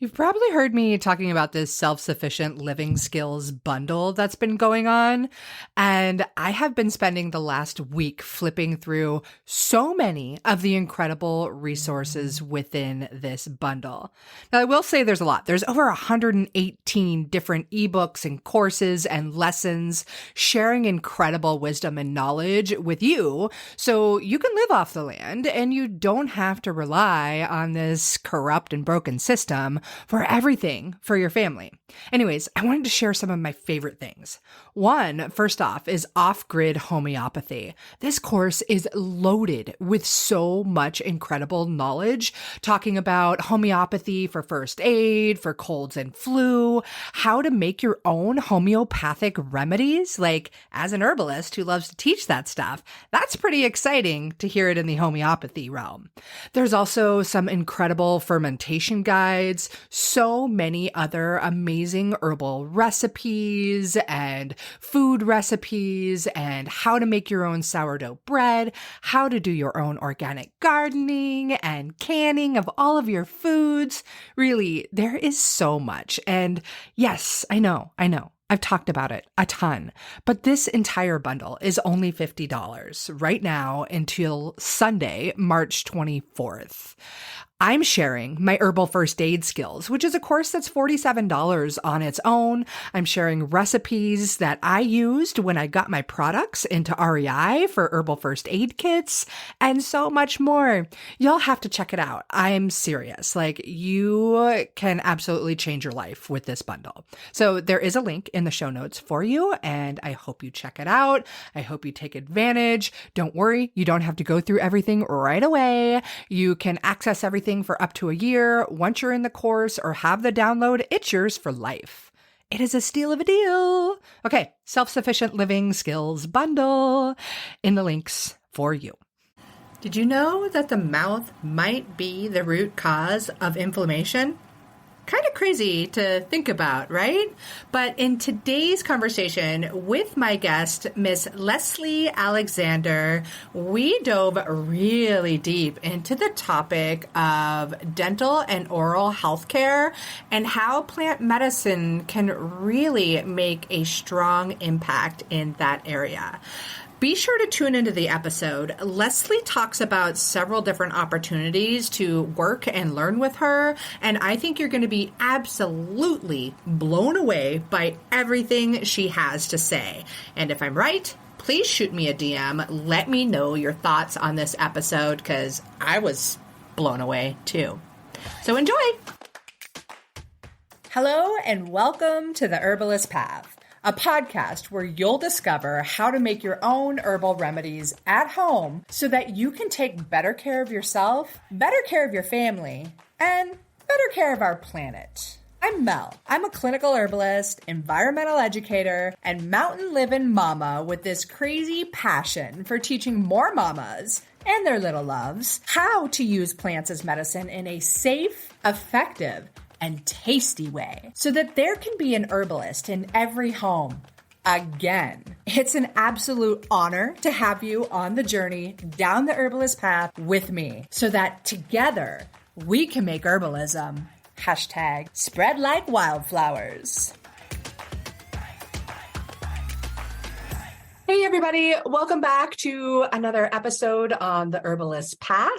You've probably heard me talking about this self-sufficient living skills bundle that's been going on. And I have been spending the last week flipping through so many of the incredible resources within this bundle. Now, I will say there's a lot. There's over 118 different ebooks and courses and lessons sharing incredible wisdom and knowledge with you so you can live off the land and you don't have to rely on this corrupt and broken system for everything for your family. Anyways, I wanted to share some of my favorite things. One, first off, is off-grid homeopathy. This course is loaded with so much incredible knowledge, talking about homeopathy for first aid, for colds and flu, how to make your own homeopathic remedies. Like, as an herbalist who loves to teach that stuff, that's pretty exciting to hear it in the homeopathy realm. There's also some incredible fermentation guides, so many other amazing herbal recipes and food recipes, and how to make your own sourdough bread, how to do your own organic gardening and canning of all of your foods. Really, there is so much. And yes, I know. I've talked about it a ton, but this entire bundle is only $50 right now until Sunday, March 24th. I'm sharing my herbal first aid skills, which is a course that's $47 on its own. I'm sharing recipes that I used when I got my products into REI for herbal first aid kits and so much more. You'll have to check it out. I'm serious. Like, you can absolutely change your life with this bundle. So there is a link in the show notes for you, and I hope you check it out. I hope you take advantage. Don't worry, you don't have to go through everything right away. You can access everything for up to a year. Once you're in the course or have the download, it's yours for life. It is a steal of a deal. Okay, self-sufficient living skills bundle in the links for you. Did you know that the mouth might be the root cause of inflammation? Kind of crazy to think about, right? But in today's conversation with my guest, Miss Leslie Alexander, we dove really deep into the topic of dental and oral health care and how plant medicine can really make a strong impact in that area. Be sure to tune into the episode. Leslie talks about several different opportunities to work and learn with her, and I think you're going to be absolutely blown away by everything she has to say. And if I'm right, please shoot me a DM. Let me know your thoughts on this episode, because I was blown away too. So enjoy! Hello, and welcome to the Herbalist Path, a podcast where you'll discover how to make your own herbal remedies at home so that you can take better care of yourself, better care of your family, and better care of our planet. I'm Mel. I'm a clinical herbalist, environmental educator, and mountain living mama with this crazy passion for teaching more mamas and their little loves how to use plants as medicine in a safe, effective, and tasty way so that there can be an herbalist in every home. Again, it's an absolute honor to have you on the journey down the herbalist path with me so that together we can make herbalism #spread like wildflowers. Hey everybody, welcome back to another episode on the Herbalist Path.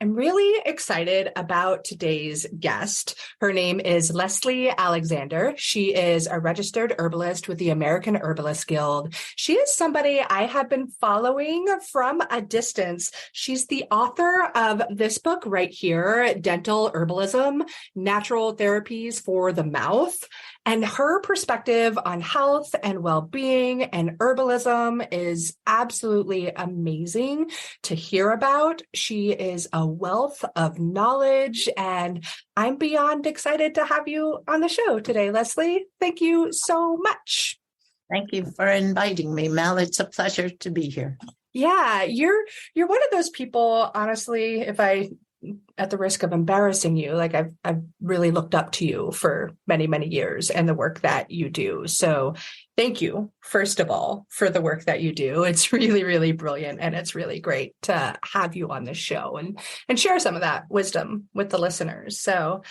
I'm really excited about today's guest. Her name is Leslie Alexander. She is a registered herbalist with the American Herbalist Guild. She is somebody I have been following from a distance. She's the author of this book right here, Dental Herbalism, Natural Therapies for the Mouth. And her perspective on health and well-being and herbalism is absolutely amazing to hear about. She is a wealth of knowledge, and I'm beyond excited to have you on the show today, Leslie. Thank you so much. Thank you for inviting me, Mel. It's a pleasure to be here. Yeah, you're one of those people, honestly, if I at the risk of embarrassing you, like I've really looked up to you for many, many years and the work that you do. So thank you, first of all, for the work that you do. It's really, really brilliant. And it's really great to have you on this show and share some of that wisdom with the listeners. So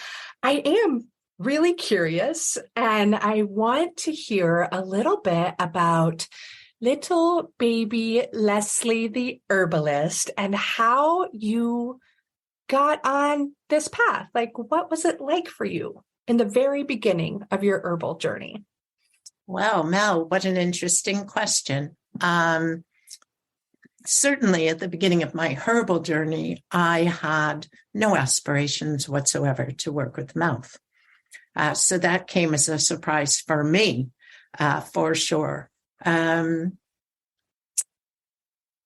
I am really curious, and I want to hear a little bit about little baby Leslie the herbalist and how you got on this path. Like, what was it like for you in the very beginning of your herbal journey? Well, Mel, what an interesting question. Certainly at the beginning of my herbal journey, I had no aspirations whatsoever to work with the mouth. So that came as a surprise for me, for sure.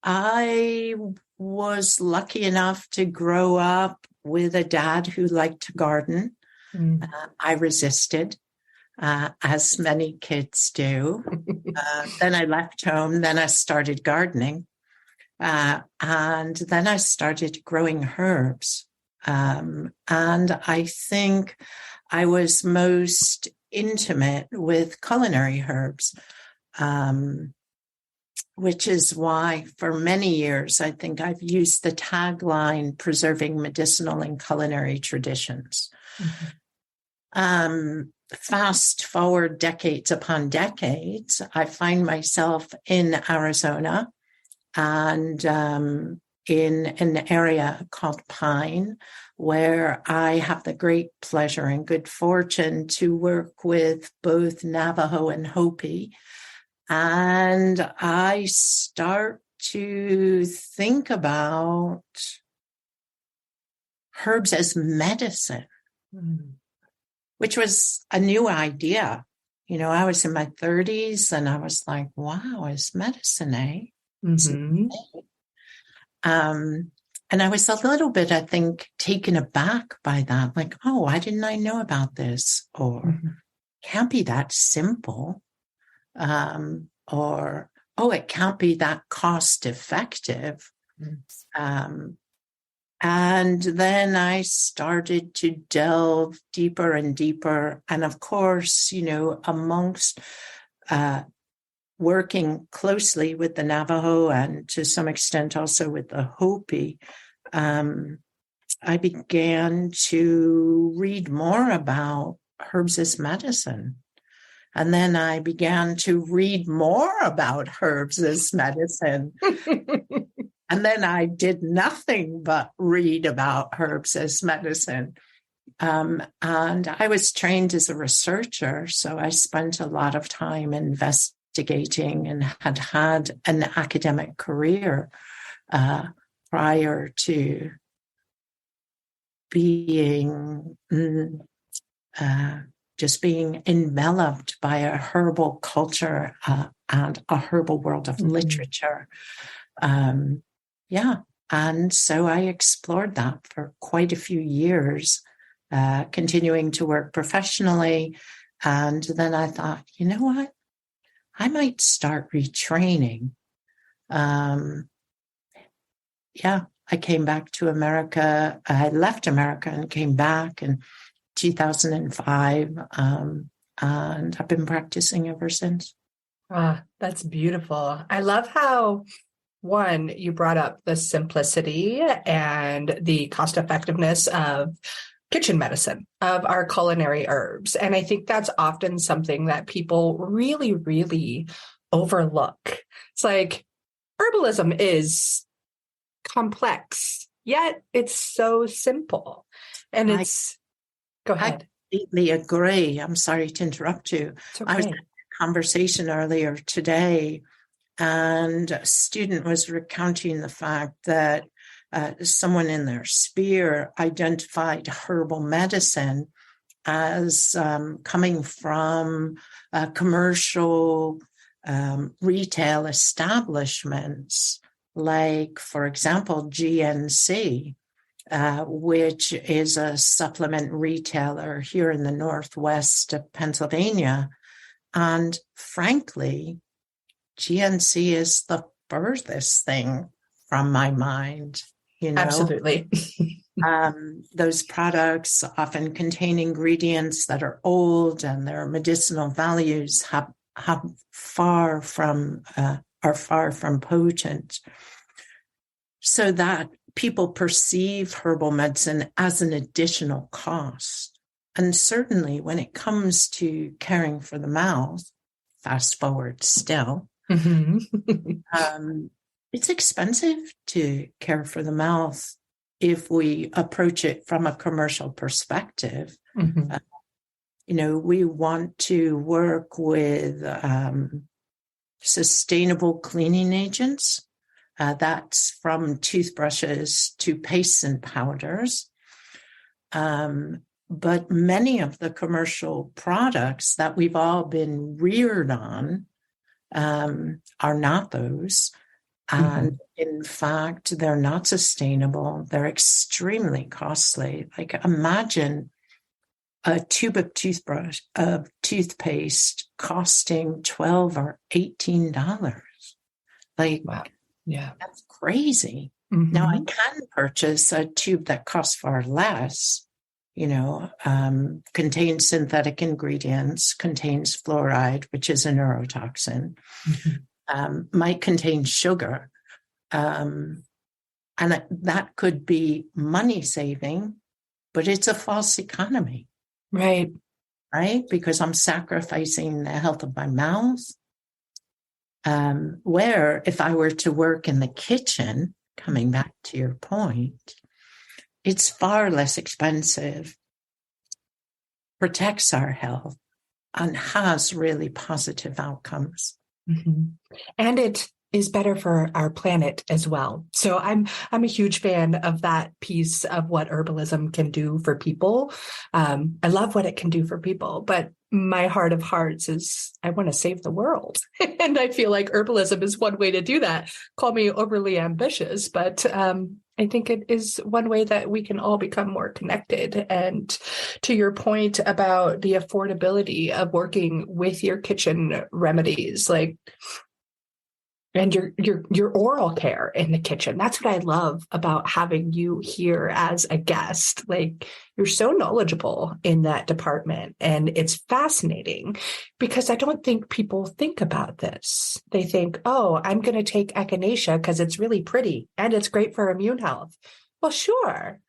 I was lucky enough to grow up with a dad who liked to garden. I resisted, as many kids do. Then I left home. Then I started gardening. And then I started growing herbs. And I think I was most intimate with culinary herbs, which is why for many years, I think I've used the tagline, preserving medicinal and culinary traditions. Fast forward decades upon decades, I find myself in Arizona and in an area called Pine, where I have the great pleasure and good fortune to work with both Navajo and Hopi. And I start to think about herbs as medicine, which was a new idea. You know, I was in my 30s and I was like, wow, it's medicine, eh? And I was a little bit, I think, taken aback by that. Like, oh, why didn't I know about this? Or can't be that simple. Or, oh, it can't be that cost effective. And then I started to delve deeper and deeper. And of course, you know, amongst working closely with the Navajo and to some extent also with the Hopi, I began to read more about herbs as medicine. And then I began to read more about herbs as medicine. And then I did nothing but read about herbs as medicine. And I was trained as a researcher, so I spent a lot of time investigating and had an academic career prior to being just being enveloped by a herbal culture and a herbal world of literature. And so I explored that for quite a few years, continuing to work professionally. And then I thought, you know what? I might start retraining. I came back to America. I left America and came back in 2005. And I've been practicing ever since. Ah, that's beautiful. I love how, one, you brought up the simplicity and the cost effectiveness of kitchen medicine, of our culinary herbs. And I think that's often something that people really, really overlook. It's like herbalism is complex, yet it's so simple. And go ahead. I completely agree. I'm sorry to interrupt you. It's okay. I was in a conversation earlier today, and a student was recounting the fact that someone in their sphere identified herbal medicine as coming from commercial retail establishments, like, for example, GNC, which is a supplement retailer here in the northwest of Pennsylvania. And frankly, GNC is the furthest thing from my mind, you know. Absolutely. Those products often contain ingredients that are old, and their medicinal values are far from potent. So that people perceive herbal medicine as an additional cost. And certainly when it comes to caring for the mouth, fast forward still, it's expensive to care for the mouth if we approach it from a commercial perspective. We want to work with sustainable cleaning agents. That's from toothbrushes to pastes and powders. But many of the commercial products that we've all been reared on are not those. And in fact, they're not sustainable. They're extremely costly. Like, imagine a tube of toothpaste costing $12 or $18. Like, wow. Yeah, that's crazy. Now, I can purchase a tube that costs far less, contains synthetic ingredients, contains fluoride, which is a neurotoxin, might contain sugar. And that could be money saving, but it's a false economy. Right. Because I'm sacrificing the health of my mouth. Where if I were to work in the kitchen, coming back to your point, it's far less expensive, protects our health, and has really positive outcomes. And it is better for our planet as well. So I'm a huge fan of that piece of what herbalism can do for people. I love what it can do for people, but my heart of hearts is I want to save the world. And I feel like herbalism is one way to do that. Call me overly ambitious, but I think it is one way that we can all become more connected. And to your point about the affordability of working with your kitchen remedies, and your oral care in the kitchen. That's what I love about having you here as a guest. Like, you're so knowledgeable in that department, and it's fascinating because I don't think people think about this. They think, oh, I'm going to take echinacea because it's really pretty and it's great for immune health. Well, sure.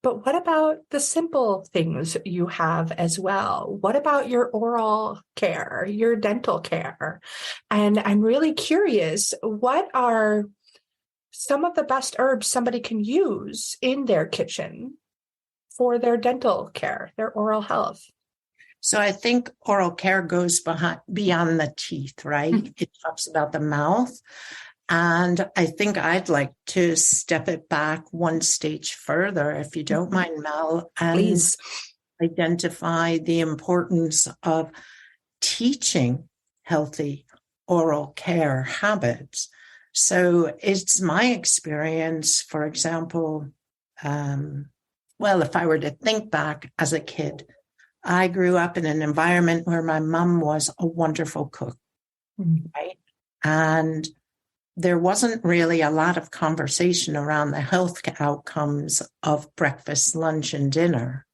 But what about the simple things you have as well? What about your oral care, your dental care? And I'm really curious, what are some of the best herbs somebody can use in their kitchen for their dental care, their oral health? So I think oral care goes beyond the teeth, right? It talks about the mouth. And I think I'd like to step it back one stage further, if you don't mind, Mel, and please identify the importance of teaching healthy oral care habits. So it's my experience, for example, if I were to think back as a kid, I grew up in an environment where my mom was a wonderful cook, right? And there wasn't really a lot of conversation around the health outcomes of breakfast, lunch, and dinner.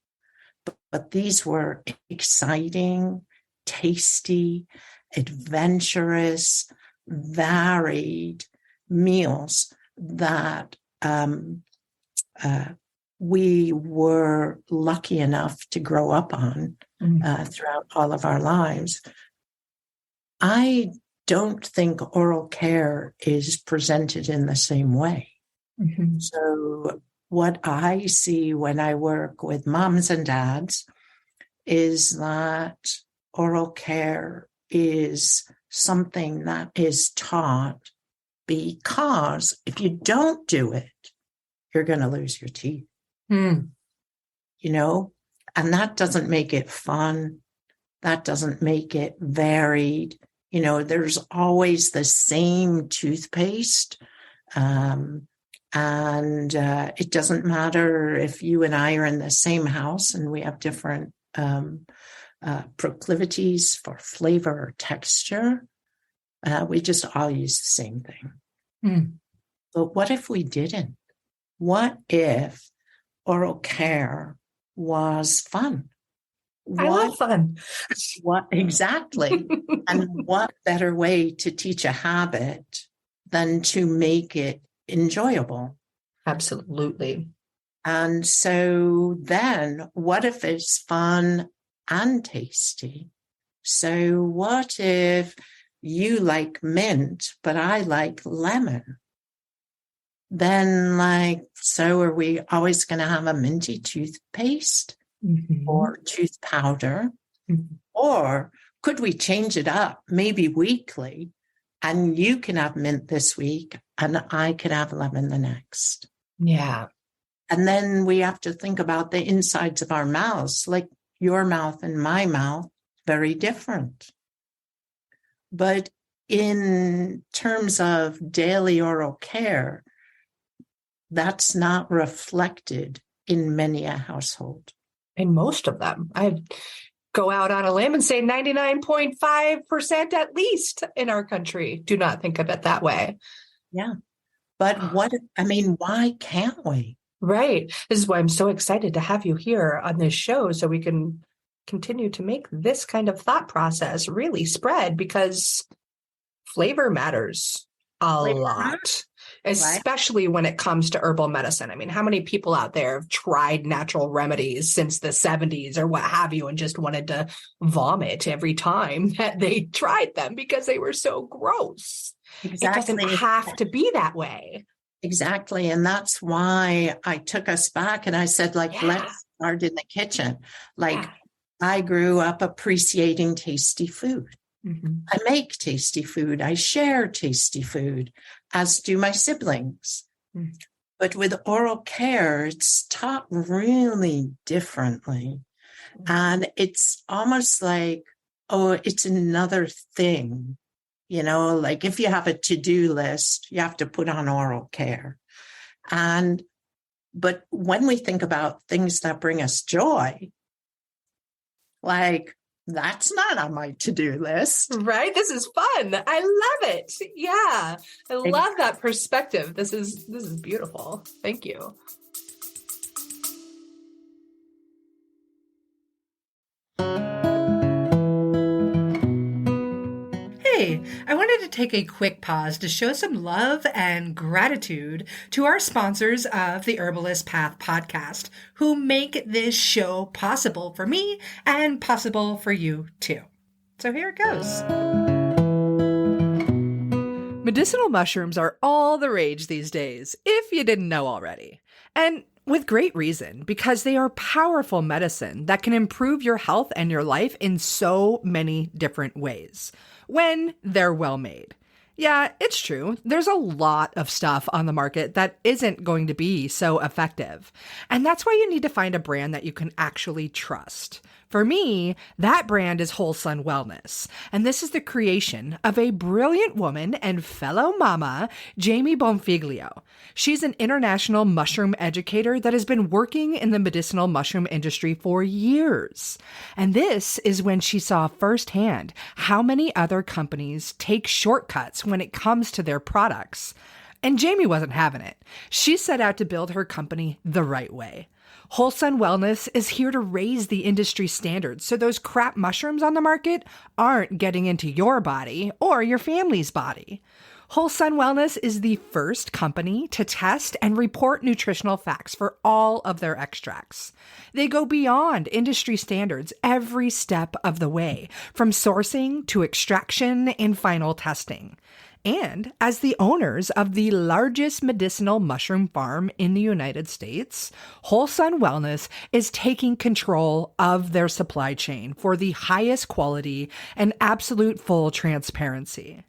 But these were exciting, tasty, adventurous, varied meals that we were lucky enough to grow up on throughout all of our lives. I don't think oral care is presented in the same way. So what I see when I work with moms and dads is that oral care is something that is taught because if you don't do it, you're going to lose your teeth. And that doesn't make it fun. That doesn't make it varied. There's always the same toothpaste. And it doesn't matter if you and I are in the same house and we have different proclivities for flavor or texture. We just all use the same thing. But what if we didn't? What if oral care was fun? I love fun. What exactly? And what better way to teach a habit than to make it enjoyable? Absolutely. And so then what if it's fun and tasty? So what if you like mint, but I like lemon? Then so are we always going to have a minty toothpaste or tooth powder? Or could we change it up, maybe weekly, and you can have mint this week and I can have lemon the next? Yeah. And then we have to think about the insides of our mouths, like your mouth and my mouth, very different. But in terms of daily oral care, that's not reflected in many a household. In most of them. I'd go out on a limb and say 99.5% at least in our country do not think of it that way. Yeah. But why can't we? Right. This is why I'm so excited to have you here on this show so we can continue to make this kind of thought process really spread, because flavor matters a lot, especially when it comes to herbal medicine. I mean, how many people out there have tried natural remedies since the 70s or what have you and just wanted to vomit every time that they tried them because they were so gross? Exactly. It doesn't have to be that way. Exactly. And that's why I took us back and I said, let's start in the kitchen. I grew up appreciating tasty food. I make tasty food. I share tasty food, as do my siblings. But with oral care, it's taught really differently. And it's almost like, it's another thing. If you have a to-do list, you have to put on oral care. But when we think about things that bring us joy, that's not on my to-do list. Right? This is fun. I love it. Yeah. I love that perspective. This is beautiful. Thank you. Hey, I wanted to take a quick pause to show some love and gratitude to our sponsors of the Herbalist Path podcast, who make this show possible for me and possible for you too. So here it goes. Medicinal mushrooms are all the rage these days, if you didn't know already. And with great reason, because they are powerful medicine that can improve your health and your life in so many different ways when they're well made. Yeah, it's true. There's a lot of stuff on the market that isn't going to be so effective. And that's why you need to find a brand that you can actually trust. For me, that brand is Whole Sun Wellness. And this is the creation of a brilliant woman and fellow mama, Jamie Bonfiglio. She's an international mushroom educator that has been working in the medicinal mushroom industry for years. And this is when she saw firsthand how many other companies take shortcuts when it comes to their products. And Jamie wasn't having it. She set out to build her company the right way. Whole Sun Wellness is here to raise the industry standards so those crap mushrooms on the market aren't getting into your body or your family's body. Whole Sun Wellness is the first company to test and report nutritional facts for all of their extracts. They go beyond industry standards every step of the way, from sourcing to extraction and final testing. And as the owners of the largest medicinal mushroom farm in the United States, Whole Sun Wellness is taking control of their supply chain for the highest quality and absolute full transparency.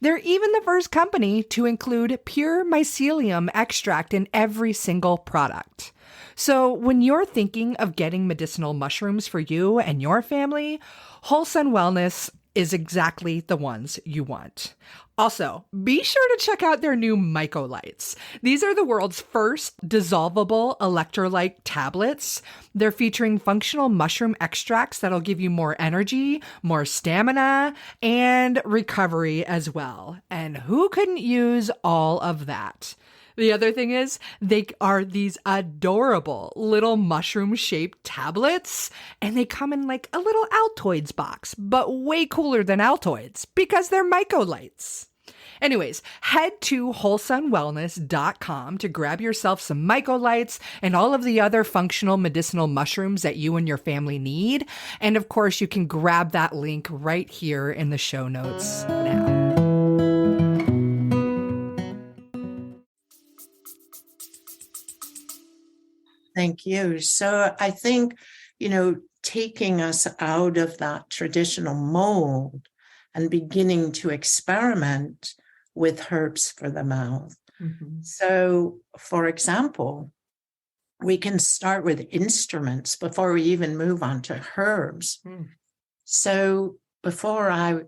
They're even the first company to include pure mycelium extract in every single product. So when you're thinking of getting medicinal mushrooms for you and your family, Whole Sun Wellness is exactly the ones you want. Also, be sure to check out their new Mycolites. These are the world's first dissolvable electrolyte tablets. They're featuring functional mushroom extracts that'll give you more energy, more stamina, and recovery as well. And who couldn't use all of that? The other thing is, they are these adorable little mushroom-shaped tablets, and they come in like a little Altoids box, but way cooler than Altoids because they're Mycolites. Anyways, head to wholesunwellness.com to grab yourself some mycolights and all of the other functional medicinal mushrooms that you and your family need. And of course, you can grab that link right here in the show notes now. Thank you. So I think, taking us out of that traditional mold and beginning to experiment with herbs for the mouth. Mm-hmm. So, for example, we can start with instruments before we even move on to herbs. Mm. So before I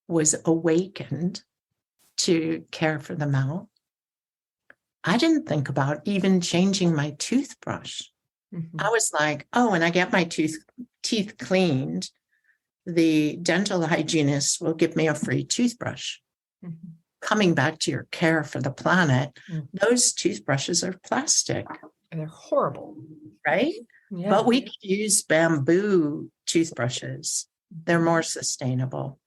was awakened to care for the mouth, I didn't think about even changing my toothbrush. Mm-hmm. I was like, oh, when I get my teeth cleaned, the dental hygienist will give me a free toothbrush. Mm-hmm. Coming back to your care for the planet, those toothbrushes are plastic. And they're horrible. Right? Yeah. But we could use bamboo toothbrushes. They're more sustainable.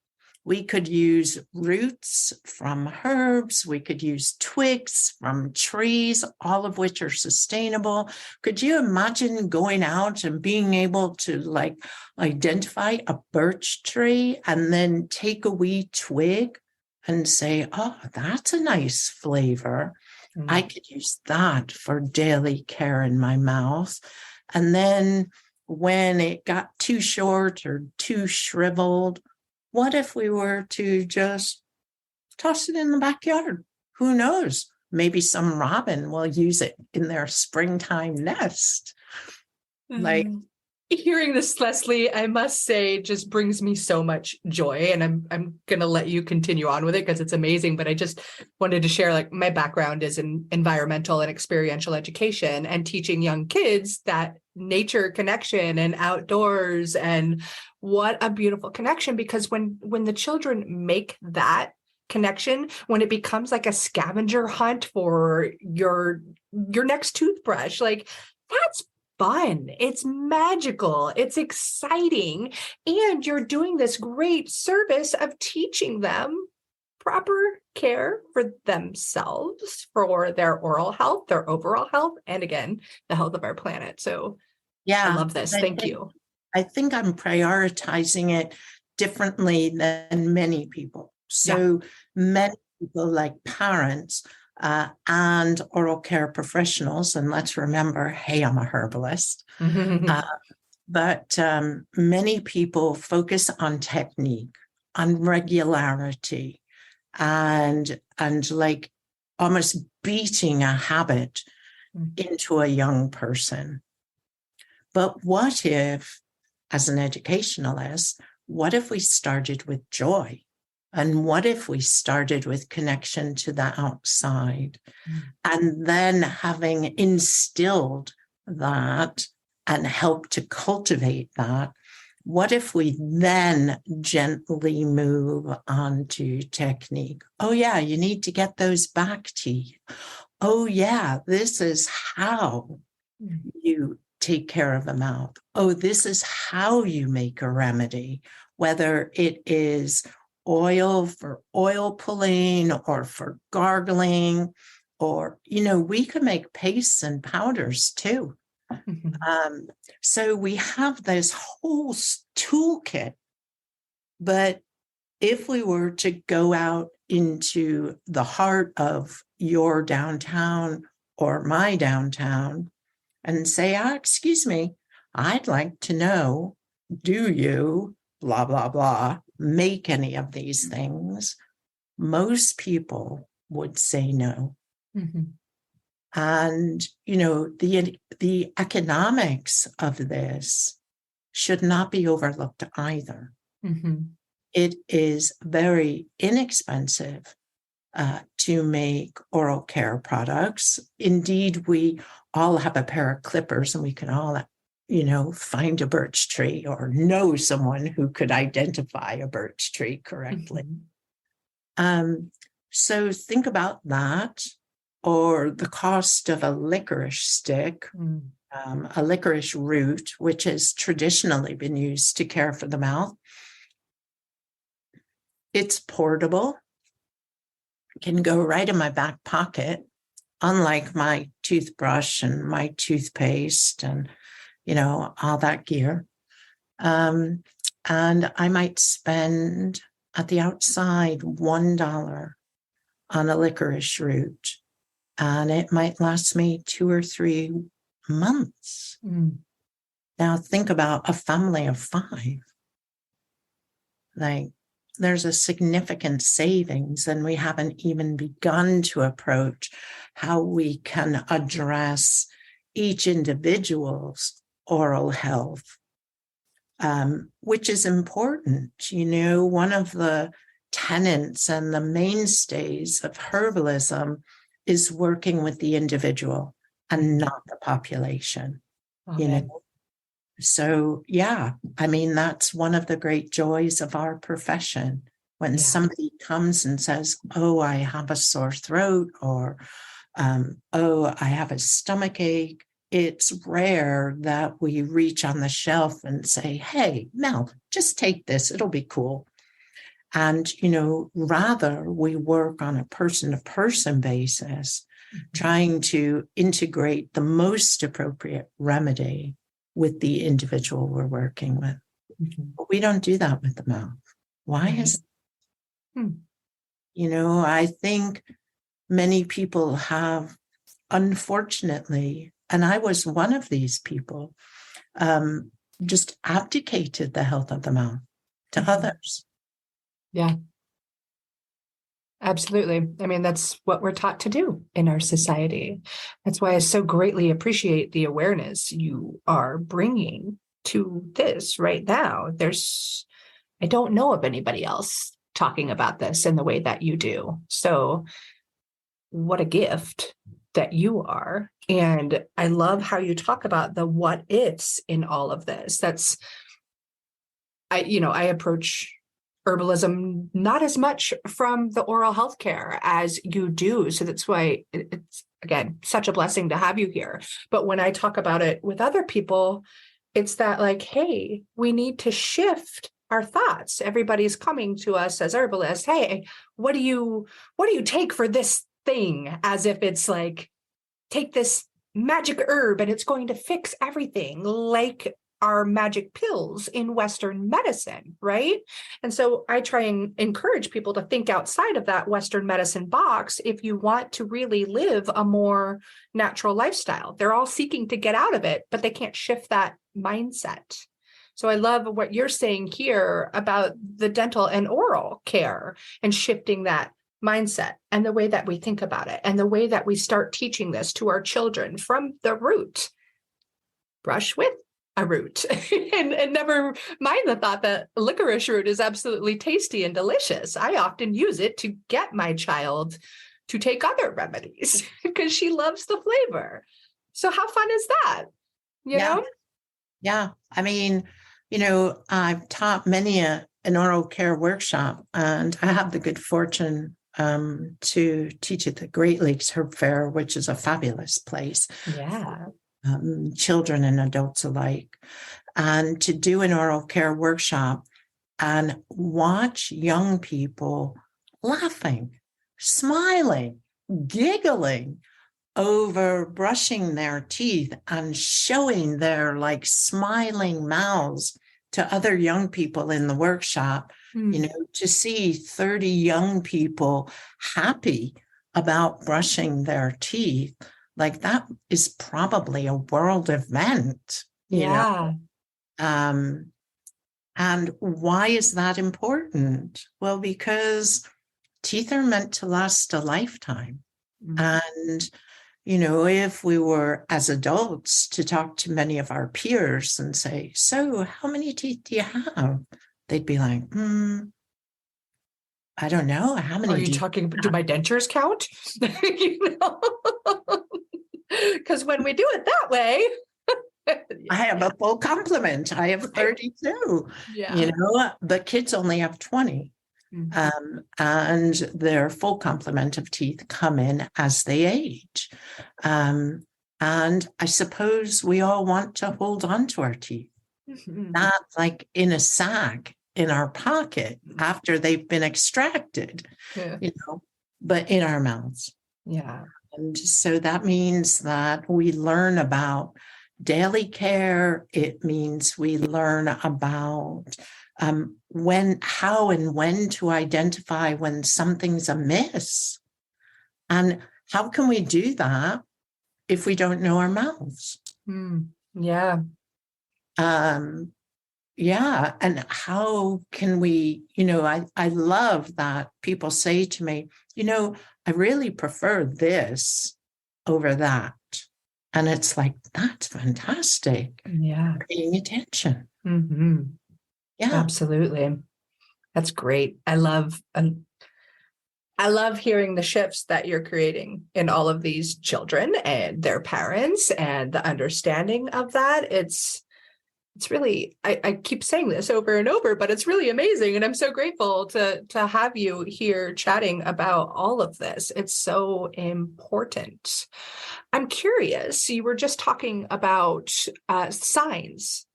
We could use roots from herbs. We could use twigs from trees, all of which are sustainable. Could you imagine going out and being able to identify a birch tree and then take a wee twig and say, oh, that's a nice flavor. I could use that for daily care in my mouth. And then when it got too short or too shriveled, what if we were to just toss it in the backyard? Who knows? Maybe some robin will use it in their springtime nest. Hearing this, Leslie, I must say, just brings me so much joy, and I'm gonna let you continue on with it because it's amazing. But I just wanted to share, my background is in environmental and experiential education and teaching young kids that nature connection and outdoors, and what a beautiful connection. Because when the children make that connection, when it becomes like a scavenger hunt for your next toothbrush, that's fun. It's magical. It's exciting. And you're doing this great service of teaching them proper care for themselves, for their oral health, their overall health, and again, the health of our planet. So yeah, I love this. Thank you. I think I'm prioritizing it differently than many people. So many people, like parents, and oral care professionals. And let's remember, hey, I'm a herbalist. But many people focus on technique, on regularity, and almost beating a habit into a young person. But what if, as an educationalist, what if we started with joy? And what if we started with connection to the outside? And then, having instilled that and helped to cultivate that, what if we then gently move on to technique? Oh, yeah, you need to get those back teeth. Oh, yeah, this is how you take care of the mouth. Oh, this is how you make a remedy, whether it is oil for oil pulling or for gargling, or, we could make pastes and powders too. So we have this whole toolkit, but if we were to go out into the heart of your downtown or my downtown and say, excuse me, I'd like to know, do you, blah, blah, blah, make any of these things? Most people would say no. And, the economics of this should not be overlooked either. It is very inexpensive to make oral care products. Indeed, we all have a pair of clippers, and we can all, find a birch tree or know someone who could identify a birch tree correctly. So think about that, or the cost of a licorice stick, a licorice root, which has traditionally been used to care for the mouth. It's portable. can go right in my back pocket, unlike my toothbrush and my toothpaste and, all that gear. And I might spend at the outside $1 on a licorice root, and it might last me 2 or 3 months. Now think about a family of 5. Like, there's a significant savings, and we haven't even begun to approach how we can address each individual's oral health, which is important. One of the tenets and the mainstays of herbalism is working with the individual and not the population. Amen. So, that's one of the great joys of our profession. When somebody comes and says, oh, I have a sore throat, or, oh, I have a stomach ache, it's rare that we reach on the shelf and say, hey, Mel, just take this. It'll be cool. And, rather we work on a person-to-person basis, trying to integrate the most appropriate remedy with the individual we're working with. But we don't do that with the mouth. Why is I think many people have, unfortunately, and I was one of these people, just abdicated the health of the mouth to others. Yeah. Absolutely. I mean, that's what we're taught to do in our society. That's why I so greatly appreciate the awareness you are bringing to this right now. I don't know of anybody else talking about this in the way that you do. So what a gift that you are. And I love how you talk about the what ifs in all of this. I approach herbalism not as much from the oral health care as you do. So that's why it's, again, such a blessing to have you here. But when I talk about it with other people, it's that like, hey, we need to shift our thoughts. Everybody's coming to us as herbalists. Hey, what do you take for this thing? As if it's like, take this magic herb and it's going to fix everything, like our magic pills in Western medicine, right? And so I try and encourage people to think outside of that Western medicine box if you want to really live a more natural lifestyle. They're all seeking to get out of it, but they can't shift that mindset. So I love what you're saying here about the dental and oral care and shifting that mindset and the way that we think about it and the way that we start teaching this to our children from the root. Brush with a root and never mind the thought that licorice root is absolutely tasty and delicious. I often use it to get my child to take other remedies because she loves the flavor. So how fun is that? You know? Yeah. I mean, I've taught many an oral care workshop, and I have the good fortune to teach at the Great Lakes Herb Fair, which is a fabulous place. Yeah. Children and adults alike, and to do an oral care workshop and watch young people laughing, smiling, giggling over brushing their teeth and showing their like smiling mouths to other young people in the workshop, to see 30 young people happy about brushing their teeth. Like, that is probably a world event, you know? And why is that important? Well, because teeth are meant to last a lifetime. And, if we were, as adults, to talk to many of our peers and say, so how many teeth do you have? They'd be like, I don't know. How many? Are you talking about, do my dentures count? Because when we do it that way, I have a full complement. I have 32. But kids only have 20. And their full complement of teeth come in as they age. And I suppose we all want to hold on to our teeth, not like in a sack in our pocket after they've been extracted. but in our mouths. Yeah. And so that means that we learn about daily care. It means we learn about how and when to identify when something's amiss. And how can we do that if we don't know our mouths? Yeah. Yeah. And how can we, I love that people say to me, I really prefer this over that. And it's like, that's fantastic. Yeah. Paying attention. Mm-hmm. Yeah. Absolutely. That's great. I love hearing the shifts that you're creating in all of these children and their parents and the understanding of that. It's really, I keep saying this over and over, but it's really amazing. And I'm so grateful to have you here chatting about all of this. It's so important. I'm curious, you were just talking about signs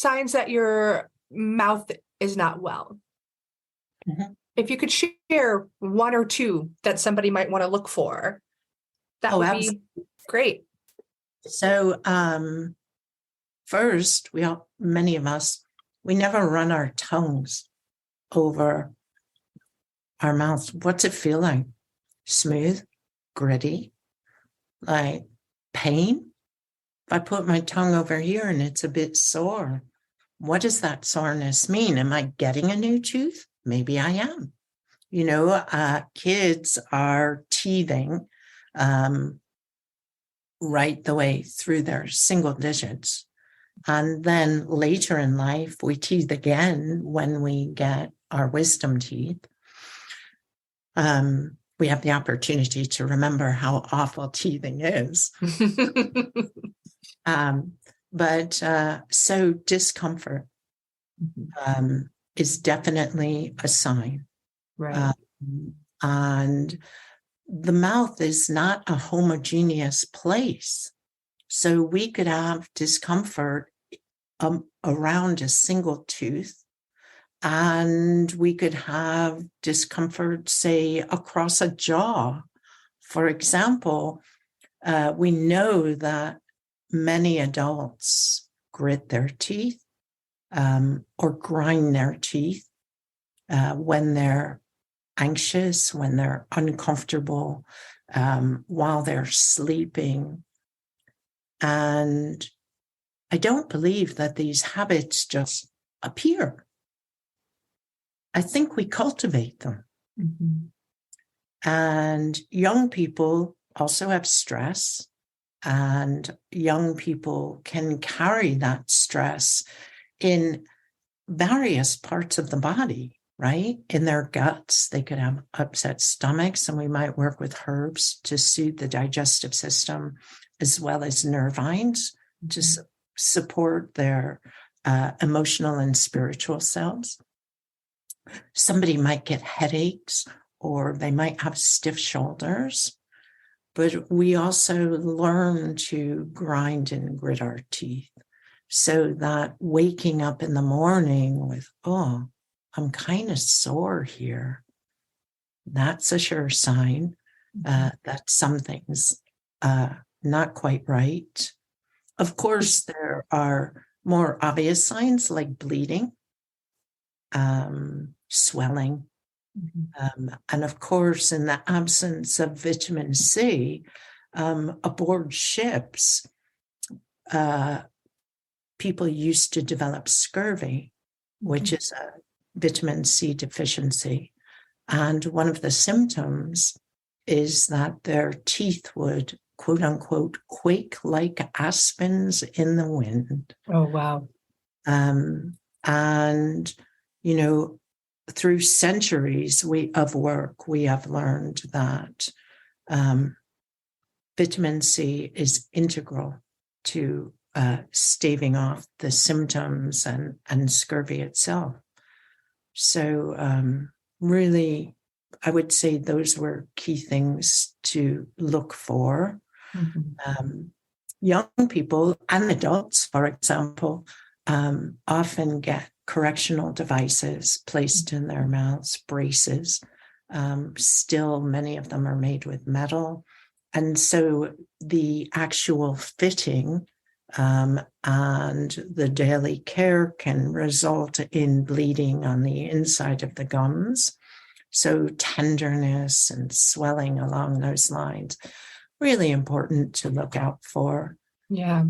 that your mouth is not well. Mm-hmm. If you could share one or two that somebody might want to look for, that would be great. So, first, many of us, we never run our tongues over our mouths. What's it feel like? Smooth, gritty, like pain? If I put my tongue over here and it's a bit sore, what does that soreness mean? Am I getting a new tooth? Maybe I am. Kids are teething right the way through their single digits. And then later in life, we teeth again when we get our wisdom teeth. We have the opportunity to remember how awful teething is. So discomfort is definitely a sign. Right. And the mouth is not a homogeneous place. So we could have discomfort around a single tooth, and we could have discomfort, say, across a jaw. For example, we know that many adults grit their teeth or grind their teeth when they're anxious, when they're uncomfortable, while they're sleeping. And I don't believe that these habits just appear. I think we cultivate them. Mm-hmm. And young people also have stress, and young people can carry that stress in various parts of the body, right? In their guts, they could have upset stomachs, and we might work with herbs to soothe the digestive system, as well as nervines to support their emotional and spiritual selves. Somebody might get headaches, or they might have stiff shoulders, but we also learn to grind and grit our teeth so that waking up in the morning with, oh, I'm kind of sore here, that's a sure sign that something's not quite right. Of course, there are more obvious signs like bleeding, swelling, and of course, in the absence of vitamin C, aboard ships, people used to develop scurvy, which is a vitamin C deficiency. And one of the symptoms is that their teeth would, quote unquote, quake like aspens in the wind. Oh, wow. And, through centuries of work, we have learned that vitamin C is integral to staving off the symptoms and scurvy itself. So really, I would say those were key things to look for. Young people and adults, for example, often get correctional devices placed in their mouths, braces, Still, many of them are made with metal. And so the actual fitting and the daily care can result in bleeding on the inside of the gums. So tenderness and swelling along those lines, really important to look out for. Yeah.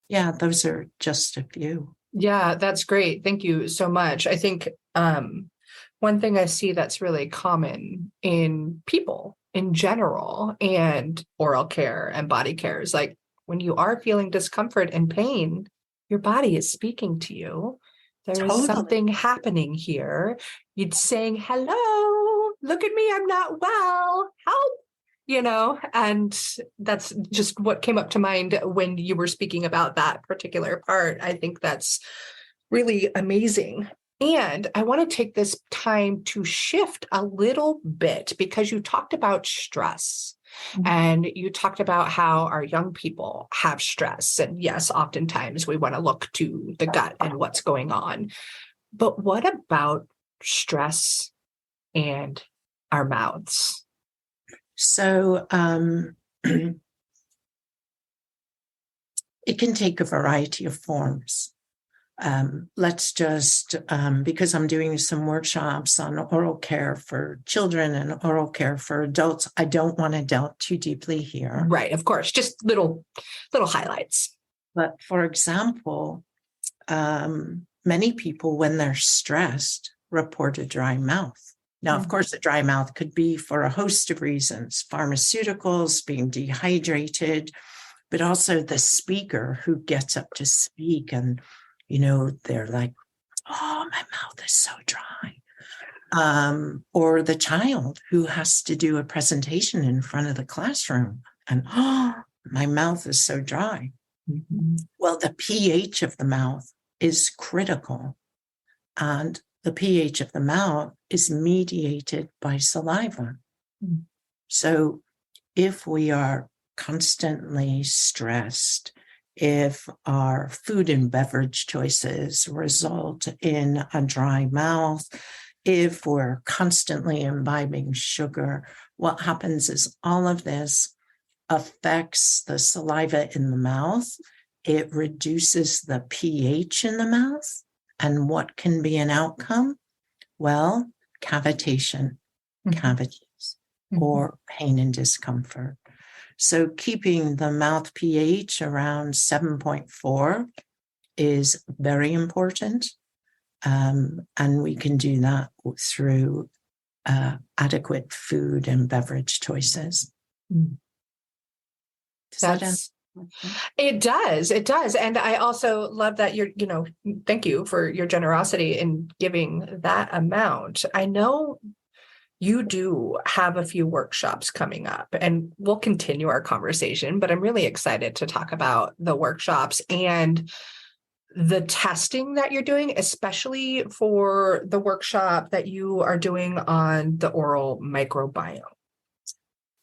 Yeah, those are just a few. Yeah, that's great. Thank you so much. I think one thing I see that's really common in people in general and oral care and body care is like when you are feeling discomfort and pain, your body is speaking to you. There is something happening here. It's saying, hello, look at me, I'm not well, help. And that's just what came up to mind when you were speaking about that particular part. I think that's really amazing. And I want to take this time to shift a little bit because you talked about stress and you talked about how our young people have stress. And yes, oftentimes we want to look to the gut and what's going on. But what about stress and our mouths? So it can take a variety of forms. Let's just, because I'm doing some workshops on oral care for children and oral care for adults, I don't want to delve too deeply here. Right, of course, just little highlights. But for example, many people, when they're stressed, report a dry mouth. Now, of course, a dry mouth could be for a host of reasons, pharmaceuticals, being dehydrated, but also the speaker who gets up to speak and, they're like, oh, my mouth is so dry. Or the child who has to do a presentation in front of the classroom and, oh, my mouth is so dry. Well, the pH of the mouth is critical. And the pH of the mouth is mediated by saliva. So if we are constantly stressed, if our food and beverage choices result in a dry mouth, if we're constantly imbibing sugar, what happens is all of this affects the saliva in the mouth. It reduces the pH in the mouth. And what can be an outcome? Well, cavitation, cavities, or pain and discomfort. So keeping the mouth pH around 7.4 is very important. And we can do that through adequate food and beverage choices. It does. And I also love that thank you for your generosity in giving that amount. I know you do have a few workshops coming up and we'll continue our conversation, but I'm really excited to talk about the workshops and the testing that you're doing, especially for the workshop that you are doing on the oral microbiome.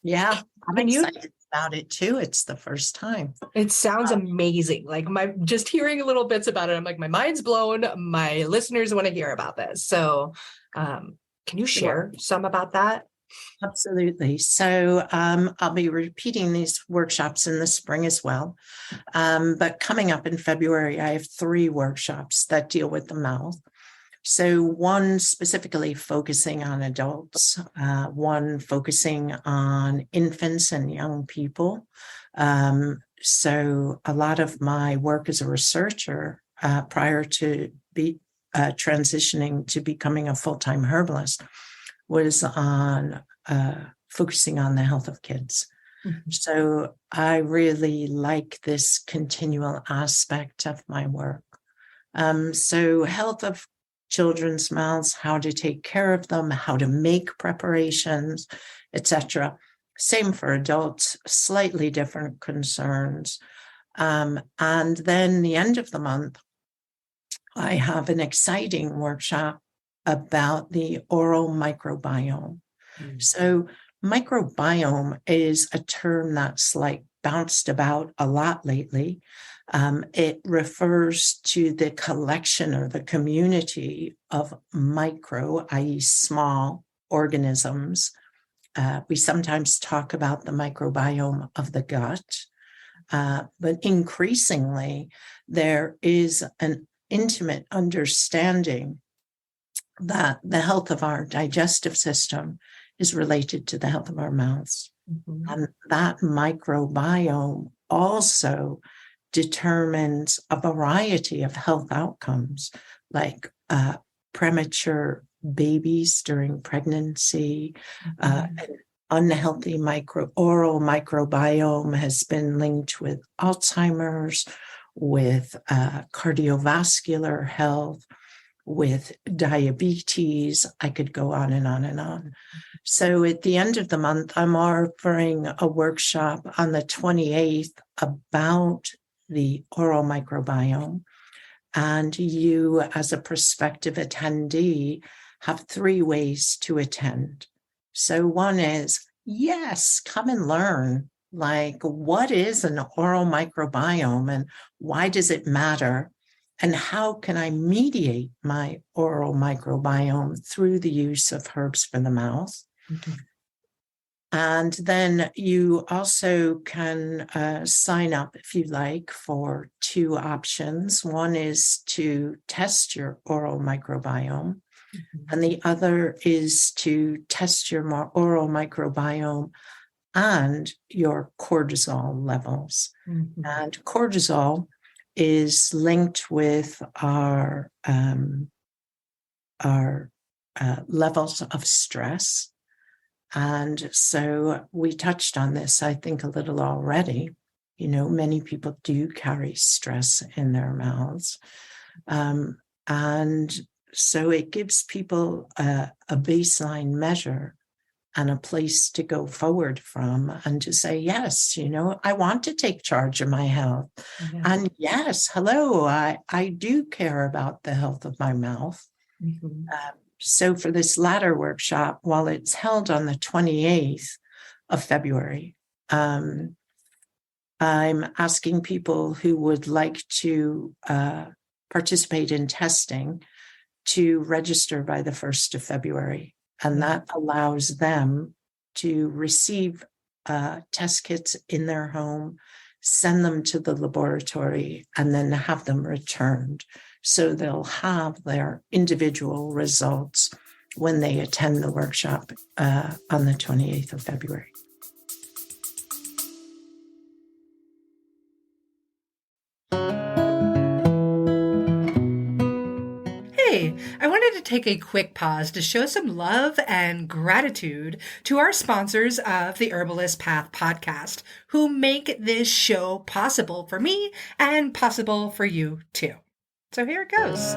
Yeah, I'm excited about it too. It's the first time. It sounds amazing. Like just hearing little bits about it, I'm like, my mind's blown. My listeners want to hear about this. So can you share some about that? Absolutely. So I'll be repeating these workshops in the spring as well. But coming up in February, I have 3 workshops that deal with the mouth. So one specifically focusing on adults, one focusing on infants and young people. So a lot of my work as a researcher prior to transitioning to becoming a full-time herbalist was on focusing on the health of kids. So I really like this continual aspect of my work. So health of children's mouths, how to take care of them, how to make preparations, etc. Same for adults, slightly different concerns. And then the end of the month, I have an exciting workshop about the oral microbiome. So microbiome is a term that's bounced about a lot lately. It refers to the collection or the community of micro, i.e. small, organisms. We sometimes talk about the microbiome of the gut, but increasingly there is an intimate understanding that the health of our digestive system is related to the health of our mouths. Mm-hmm. And that microbiome also determines a variety of health outcomes, like premature babies during pregnancy. Mm-hmm. An unhealthy oral microbiome has been linked with Alzheimer's, with cardiovascular health, with diabetes. I could go on and on and on. So at the end of the month, I'm offering a workshop on the 28th about the oral microbiome. And you, as a prospective attendee, have 3 ways to attend. So one is, yes, come and learn. Like, what is an oral microbiome and why does it matter? And how can I mediate my oral microbiome through the use of herbs for the mouth? Mm-hmm. And then you also can sign up, if you like, for 2 options. One is to test your oral microbiome, mm-hmm. and the other is to test your oral microbiome and your cortisol levels. Mm-hmm. And cortisol is linked with our levels of stress. And so we touched on this, I think, a little already. You know, many people do carry stress in their mouths. And so it gives people a baseline measure and a place to go forward from and to say, yes, you know, I want to take charge of my health. Yeah. And yes, hello, I do care about the health of my mouth. Mm-hmm. So for this latter workshop, while it's held on the 28th of February, I'm asking people who would like to participate in testing to register by the 1st of February. And that allows them to receive test kits in their home, send them to the laboratory, and then have them returned. So they'll have their individual results when they attend the workshop on the 28th of February. I wanted to take a quick pause to show some love and gratitude to our sponsors of the Herbalist Path podcast, who make this show possible for me and possible for you too. So here it goes.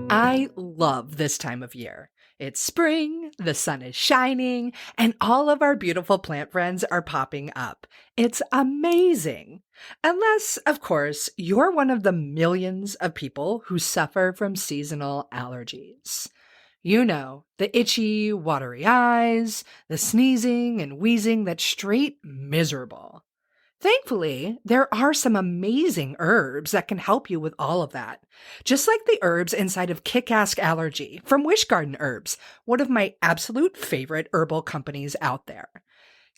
I love this time of year. It's spring, the sun is shining, and all of our beautiful plant friends are popping up. It's amazing. Unless, of course, you're one of the millions of people who suffer from seasonal allergies. You know, the itchy, watery eyes, the sneezing and wheezing that's straight miserable. Thankfully, there are some amazing herbs that can help you with all of that. Just like the herbs inside of Kick-Ass Allergy from Wish Garden Herbs, one of my absolute favorite herbal companies out there.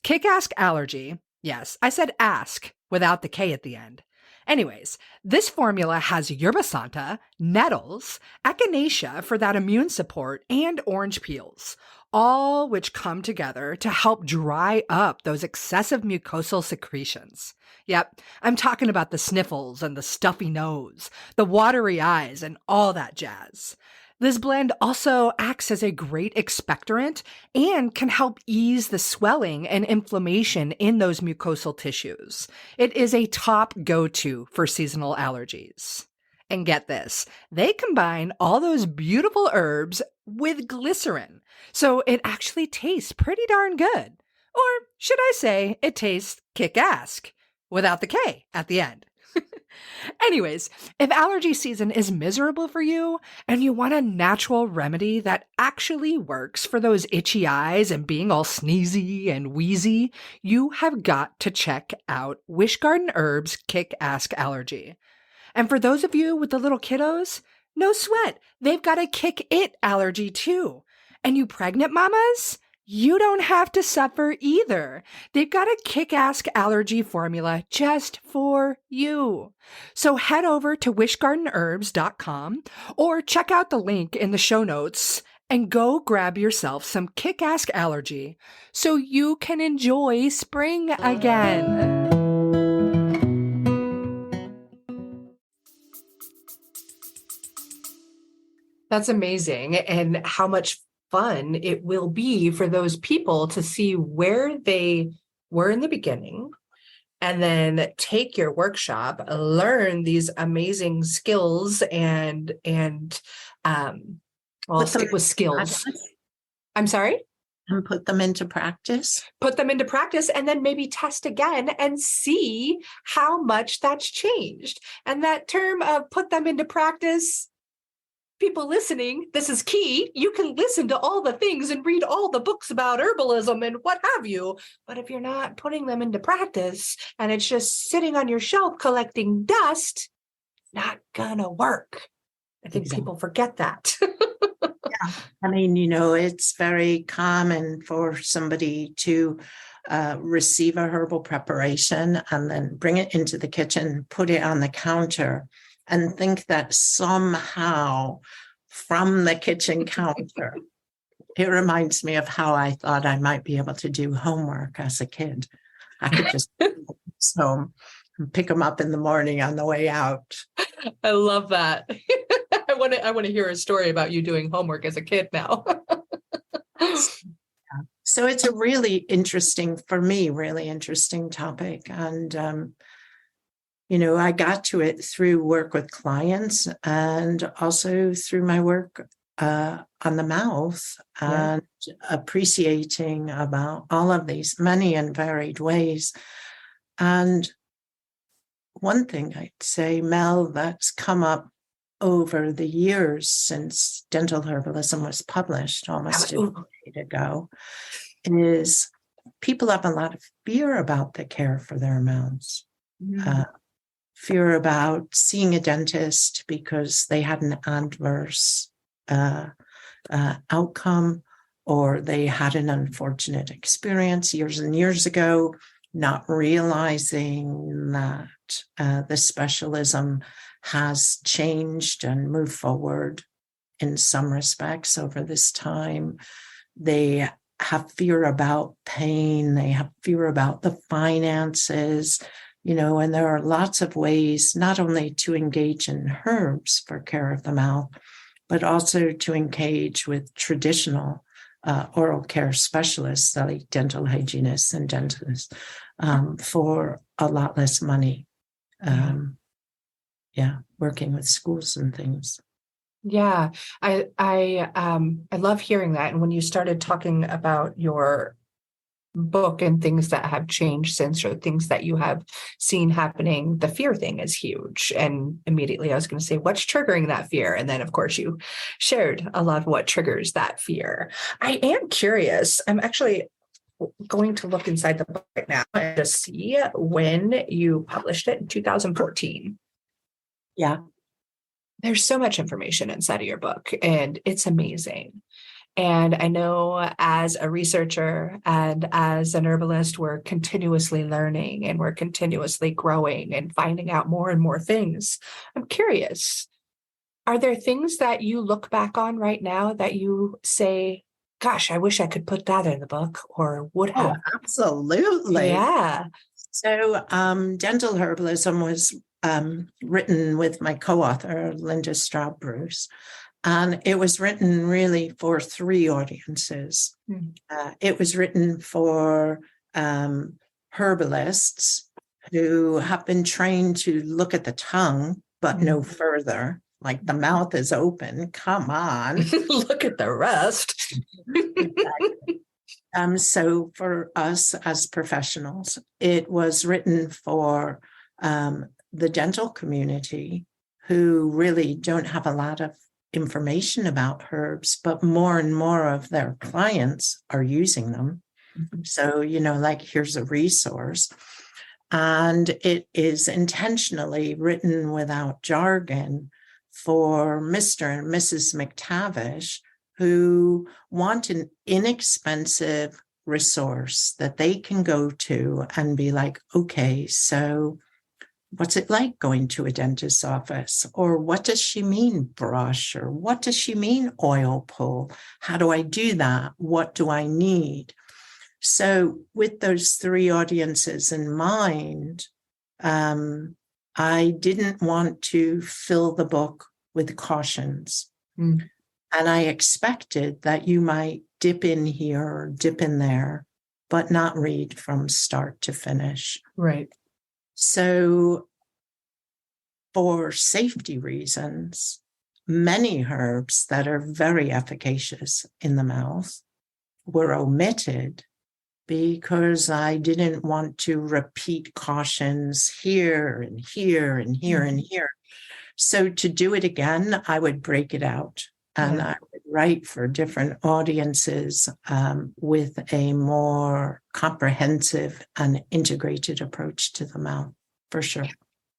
Kick-Ass Allergy, yes, I said ask without the K at the end. Anyways, this formula has yerba santa, nettles, echinacea for that immune support, and orange peels, all which come together to help dry up those excessive mucosal secretions. Yep, I'm talking about the sniffles and the stuffy nose, the watery eyes, and all that jazz. This blend also acts as a great expectorant and can help ease the swelling and inflammation in those mucosal tissues. It is a top go-to for seasonal allergies. And get this, they combine all those beautiful herbs with glycerin, so it actually tastes pretty darn good. Or should I say, it tastes kick-ass, without the K at the end. Anyways, if allergy season is miserable for you and you want a natural remedy that actually works for those itchy eyes and being all sneezy and wheezy, you have got to check out Wish Garden Herbs Kick-Ass Allergy. And for those of you with the little kiddos, No sweat. They've got a kick it allergy too. And you pregnant mamas? You don't have to suffer either. They've got a kick-ass allergy formula just for you. So head over to wishgardenherbs.com or check out the link in the show notes and go grab yourself some kick-ass allergy so you can enjoy spring again. That's amazing. And how much fun it will be for those people to see where they were in the beginning and then take your workshop, learn these amazing skills I'll stick with skills. I'm sorry? And put them into practice. Put them into practice and then maybe test again and see how much that's changed. And that term of put them into practice, people listening, this is key. You can listen to all the things and read all the books about herbalism and what have you. But if you're not putting them into practice and it's just sitting on your shelf collecting dust, not gonna work. I think people forget that. Yeah. I mean, it's very common for somebody to receive a herbal preparation and then bring it into the kitchen, put it on the counter, and think that somehow from the kitchen counter, it reminds me of how I thought I might be able to do homework as a kid. I could just home and pick them up in the morning on the way out. I love that. I want to hear a story about you doing homework as a kid now. So it's a really interesting topic. And, I got to it through work with clients and also through my work on the mouth and appreciating about all of these many and varied ways. And one thing I'd say, Mel, that's come up over the years since Dental Herbalism was published almost a decade ago is people have a lot of fear about the care for their mouths. Fear about seeing a dentist because they had an adverse outcome or they had an unfortunate experience years and years ago, not realizing that the specialism has changed and moved forward in some respects over this time. They have fear about pain. They have fear about the finances, and there are lots of ways not only to engage in herbs for care of the mouth, but also to engage with traditional oral care specialists, like dental hygienists and dentists, for a lot less money. Working with schools and things. Yeah, I love hearing that. And when you started talking about your book and things that have changed since, or things that you have seen happening, the fear thing is huge. And immediately I was going to say, what's triggering that fear? And then, of course, you shared a lot of what triggers that fear. I am curious. I'm actually going to look inside the book right now and just see when you published it in 2014. Yeah. There's so much information inside of your book, and it's amazing. And I know as a researcher and as an herbalist, we're continuously learning and we're continuously growing and finding out more and more things. I'm curious, are there things that you look back on right now that you say, gosh, I wish I could put that in the book, or would have? Oh, absolutely. Yeah. So Dental Herbalism was written with my co-author, Linda Straub-Bruce. And it was written really for three audiences. It was written for herbalists who have been trained to look at the tongue, but no further. Like the mouth is open. Come on. Look at the rest. Exactly. So for us as professionals, it was written for the dental community who really don't have a lot of information about herbs, but more and more of their clients are using them. So, like here's a resource. And it is intentionally written without jargon for Mr. and Mrs. McTavish who want an inexpensive resource that they can go to and be like, okay, so what's it like going to a dentist's office? Or what does she mean brush? Or what does she mean oil pull? How do I do that? What do I need? So with those three audiences in mind, I didn't want to fill the book with cautions. And I expected that you might dip in here or dip in there, but not read from start to finish. Right. So for safety reasons, many herbs that are very efficacious in the mouth were omitted because I didn't want to repeat cautions here and here and here and here. So to do it again, I would break it out and I would write for different audiences with a more comprehensive and integrated approach to the mouth, for sure.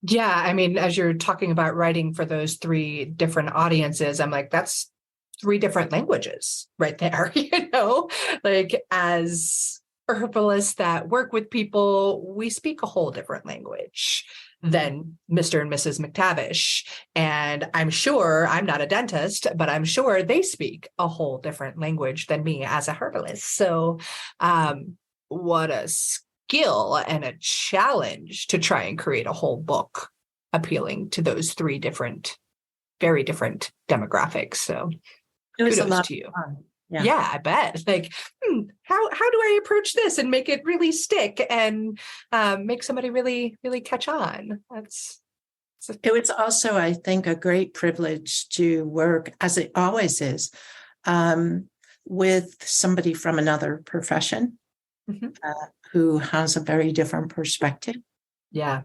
Yeah. I mean, as you're talking about writing for those three different audiences, I'm like, that's three different languages right there, like as herbalists that work with people, we speak a whole different language than Mr. and Mrs. McTavish. And I'm sure, I'm not a dentist, but I'm sure they speak a whole different language than me as a herbalist. So what a skill and a challenge to try and create a whole book appealing to those three very different demographics. So it was kudos a lot to you. of fun. Yeah, I bet. Like, how do I approach this and make it really stick and make somebody really, really catch on? It was also, I think, a great privilege to work, as it always is, with somebody from another profession who has a very different perspective. Yeah.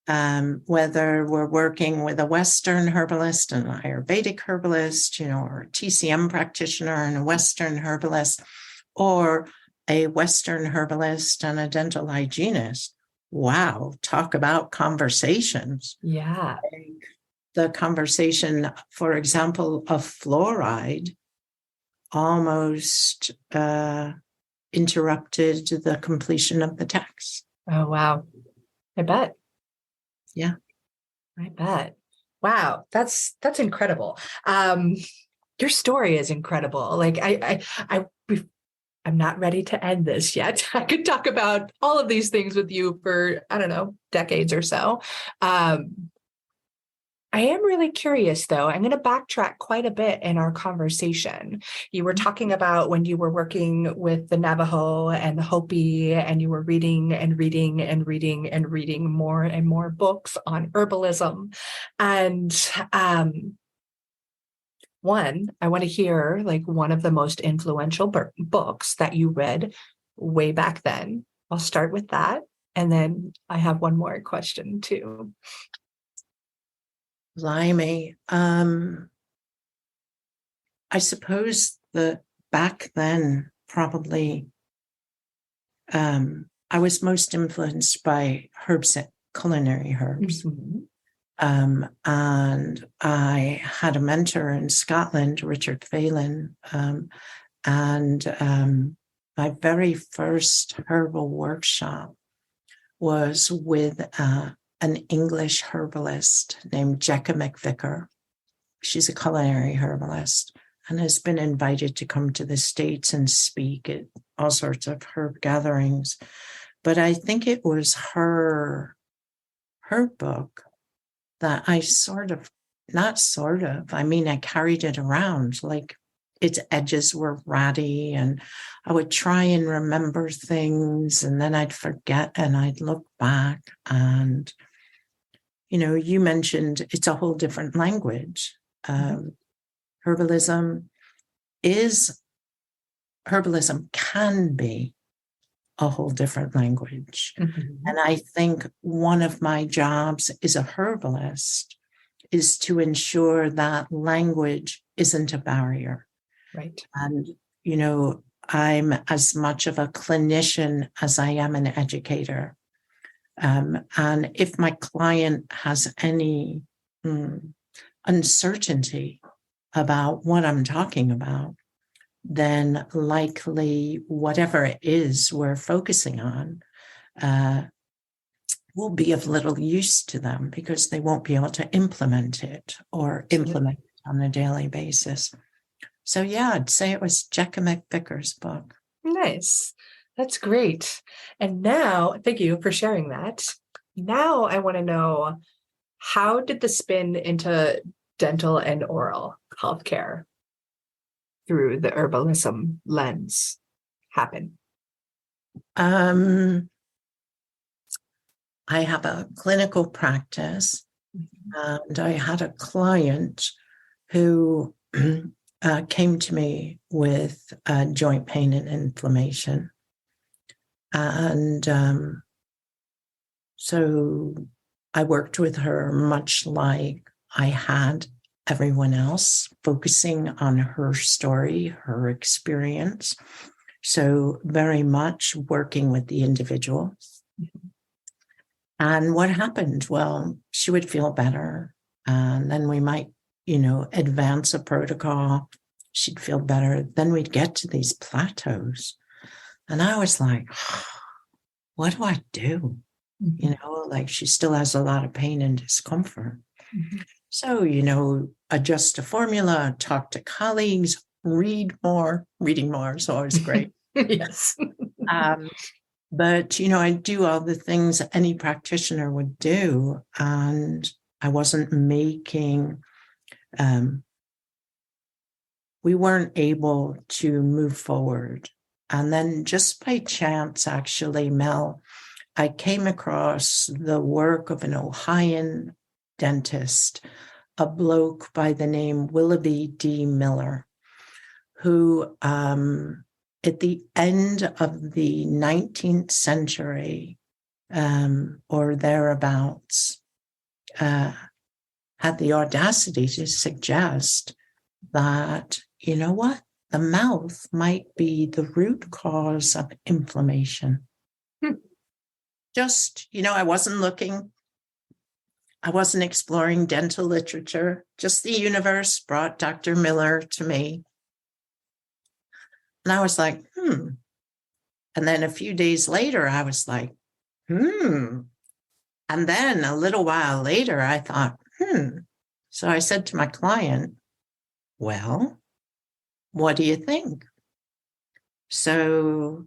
Whether we're working with a Western herbalist, an Ayurvedic herbalist, or a TCM practitioner and a Western herbalist, or a Western herbalist and a dental hygienist. Wow, talk about conversations. Yeah. The conversation, for example, of fluoride almost interrupted the completion of the text. Oh, wow. I bet. Yeah. I bet. Wow. That's incredible. Your story is incredible. Like I'm not ready to end this yet. I could talk about all of these things with you for, I don't know, decades or so. I am really curious, though. I'm going to backtrack quite a bit in our conversation. You were talking about when you were working with the Navajo and the Hopi, and you were reading and reading and reading and reading more and more books on herbalism. And one, I want to hear like one of the most influential books that you read way back then. I'll start with that. And then I have one more question too. Blimey. I suppose that back then, probably, I was most influenced by herbs, culinary herbs. And I had a mentor in Scotland, Richard Phelan, and my very first herbal workshop was with an English herbalist named Jecka McVicker. She's a culinary herbalist and has been invited to come to the States and speak at all sorts of herb gatherings. But I think it was her book that I I carried it around, like its edges were ratty and I would try and remember things and then I'd forget and I'd look back and, you mentioned it's a whole different language. Herbalism can be a whole different language. And I think one of my jobs as a herbalist is to ensure that language isn't a barrier. Right. And, I'm as much of a clinician as I am an educator. And if my client has any uncertainty about what I'm talking about, then likely whatever it is we're focusing on will be of little use to them because they won't be able to implement it it on a daily basis. So yeah, I'd say it was Jekka McVicker's book. Nice. That's great. And now, thank you for sharing that. Now I want to know, how did the spin into dental and oral healthcare through the herbalism lens happen? I have a clinical practice, and I had a client who came to me with joint pain and inflammation. And so I worked with her much like I had everyone else, focusing on her story, her experience. So very much working with the individual. Mm-hmm. And what happened? Well, she would feel better. And then we might, advance a protocol. She'd feel better. Then we'd get to these plateaus. And I was like, what do I do? Mm-hmm. Like she still has a lot of pain and discomfort. Mm-hmm. So, adjust a formula, talk to colleagues, read more. Reading more is always great. Yes. But, I do all the things any practitioner would do. And I wasn't making, we weren't able to move forward. And then just by chance, actually, Mel, I came across the work of an Ohioan dentist, a bloke by the name Willoughby D. Miller, who at the end of the 19th century or thereabouts had the audacity to suggest that, the mouth might be the root cause of inflammation. Just, I wasn't looking. I wasn't exploring dental literature. Just the universe brought Dr. Miller to me. And I was like, And then a few days later, I was like, And then a little while later, I thought, So I said to my client, well, what do you think? So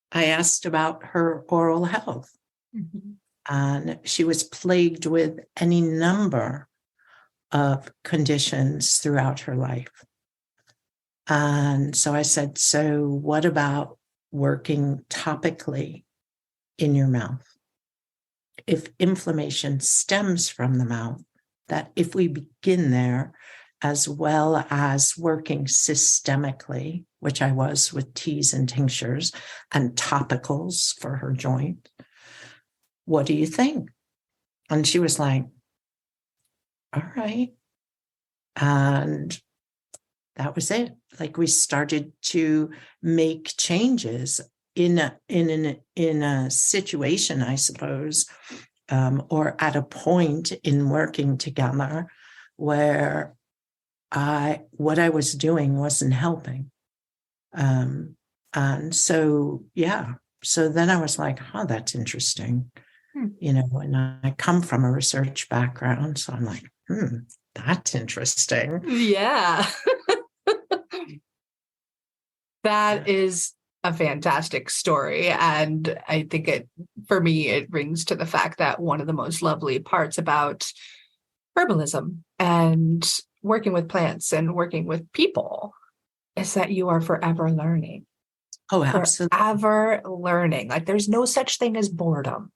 I asked about her oral health. Mm-hmm. And she was plagued with any number of conditions throughout her life. And so I said, so what about working topically in your mouth? If inflammation stems from the mouth, that if we begin there, as well as working systemically, which I was with teas and tinctures and topicals for her joint, what do you think? And she was like, all right. And that was it. Like we started to make changes in a situation, I suppose, or at a point in working together where what I was doing wasn't helping. And so, so then I was like, that's interesting. And I come from a research background, so I'm like, that's interesting. Yeah. That is a fantastic story. And I think for me, it rings to the fact that one of the most lovely parts about herbalism and working with plants and working with people is that you are forever learning. Oh, absolutely. Forever learning. Like there's no such thing as boredom.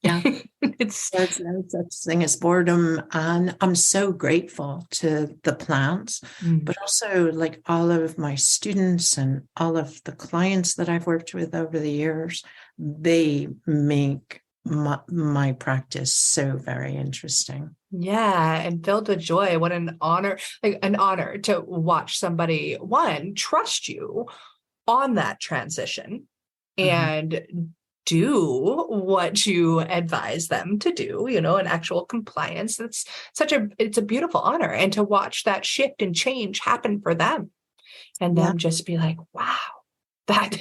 Yeah. There's no such thing as boredom. And I'm so grateful to the plants, but also like all of my students and all of the clients that I've worked with over the years, they make my practice so very interesting. Yeah, and filled with joy. What an honor, to watch somebody, one, trust you on that transition and do what you advise them to do, in actual compliance. It's a beautiful honor. And to watch that shift and change happen for them and Yeah, them just be like, wow, that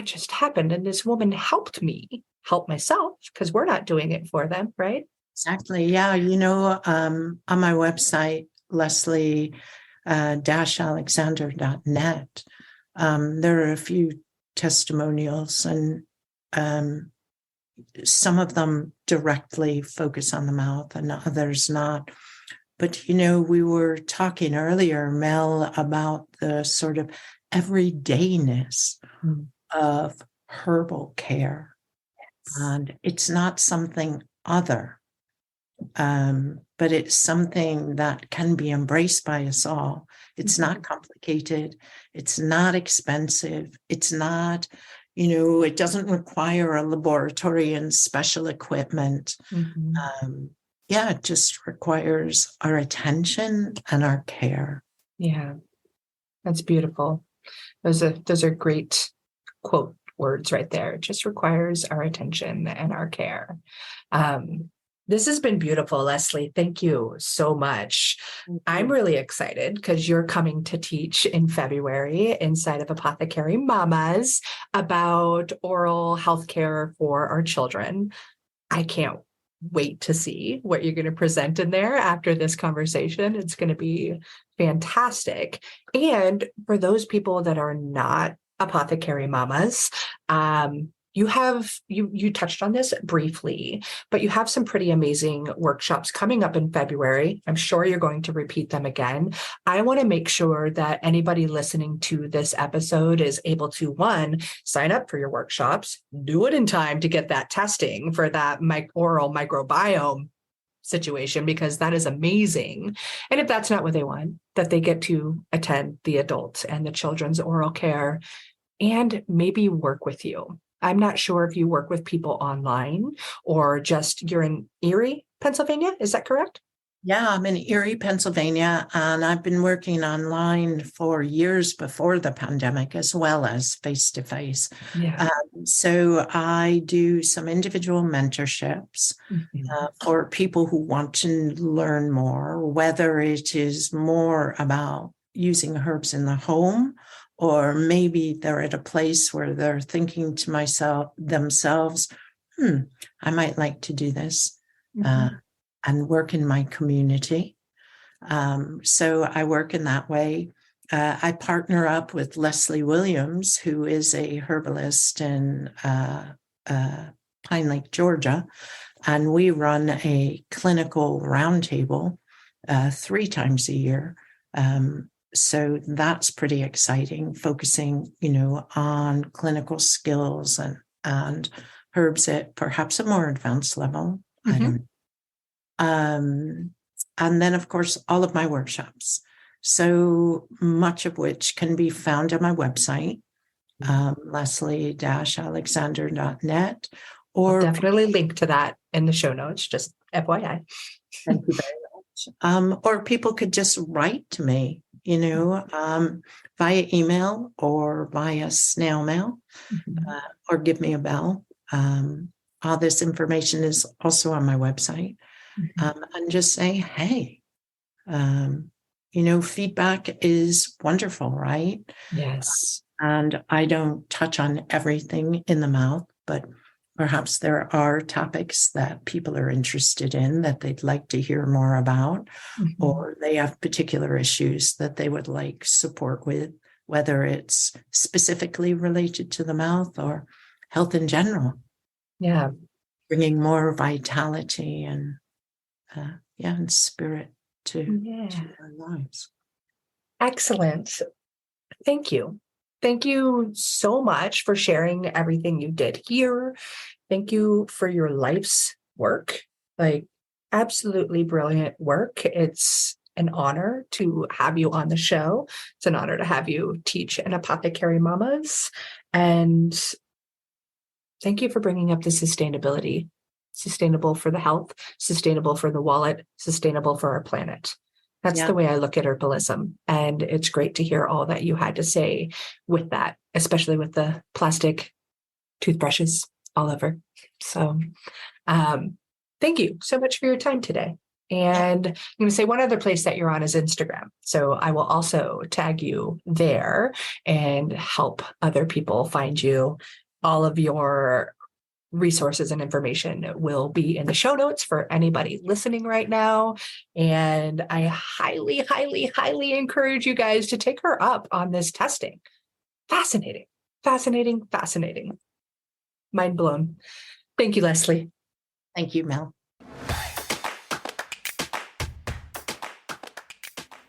just happened. And this woman helped me help myself because we're not doing it for them. Right. exactly. Yeah. On my website, Leslie-alexander.net, there are a few testimonials, and some of them directly focus on the mouth and others not. But, we were talking earlier, Mel, about the sort of everydayness of herbal care. And it's not something other, but it's something that can be embraced by us all. It's not complicated. It's not expensive. It's not, it doesn't require a laboratory and special equipment. It just requires our attention and our care. Yeah, that's beautiful. Those are great quote words right there. It just requires our attention and our care. This has been beautiful, Leslie. Thank you so much. I'm really excited because you're coming to teach in February inside of Apothecary Mamas about oral health care for our children. I can't wait to see what you're going to present in there after this conversation. It's going to be fantastic. And for those people that are not apothecary mamas, you touched on this briefly, but you have some pretty amazing workshops coming up in February. I'm sure you're going to repeat them again. I want to make sure that anybody listening to this episode is able to, one, sign up for your workshops, do it in time to get that testing for that oral microbiome situation, because that is amazing. And if that's not what they want, that they get to attend the adult and the children's oral care and maybe work with you. I'm not sure if you work with people online or just you're in Erie, Pennsylvania. Is that correct? Yeah, I'm in Erie, Pennsylvania, and I've been working online for years before the pandemic, as well as face-to-face. Yeah. So I do some individual mentorships for people who want to learn more, whether it is more about using herbs in the home, or maybe they're at a place where they're thinking to themselves, I might like to do this and work in my community. So I work in that way. I partner up with Leslie Williams, who is a herbalist in Pine Lake, Georgia, and we run a clinical roundtable 3 times a year. So that's pretty exciting, focusing, on clinical skills and herbs at perhaps a more advanced level. I don't know. And then, of course, all of my workshops, so much of which can be found on my website, Leslie-alexander.net. Or I'll definitely link to that in the show notes, just FYI. Thank you very much. Or people could just write to me, via email or via snail mail, or give me a bell. All this information is also on my website. And just say, hey, feedback is wonderful, right? Yes. And I don't touch on everything in the mouth, but perhaps there are topics that people are interested in that they'd like to hear more about, or they have particular issues that they would like support with, whether it's specifically related to the mouth or health in general. Yeah. Bringing more vitality and spirit to our lives. Excellent. Thank you. Thank you so much for sharing everything you did here. Thank you for your life's work, like absolutely brilliant work. It's an honor to have you on the show. It's an honor to have you teach in Apothecary Mamas. And thank you for bringing up the sustainability. Sustainable for the health, sustainable for the wallet, sustainable for our planet. That's the way I look at herbalism. And it's great to hear all that you had to say with that, especially with the plastic toothbrushes all over. So thank you so much for your time today. And I'm going to say one other place that you're on is Instagram. So I will also tag you there and help other people find you. All of your resources and information will be in the show notes for anybody listening right now. And I highly, highly, highly encourage you guys to take her up on this testing. Fascinating, fascinating, fascinating. Mind blown. Thank you, Leslie. Thank you, Mel.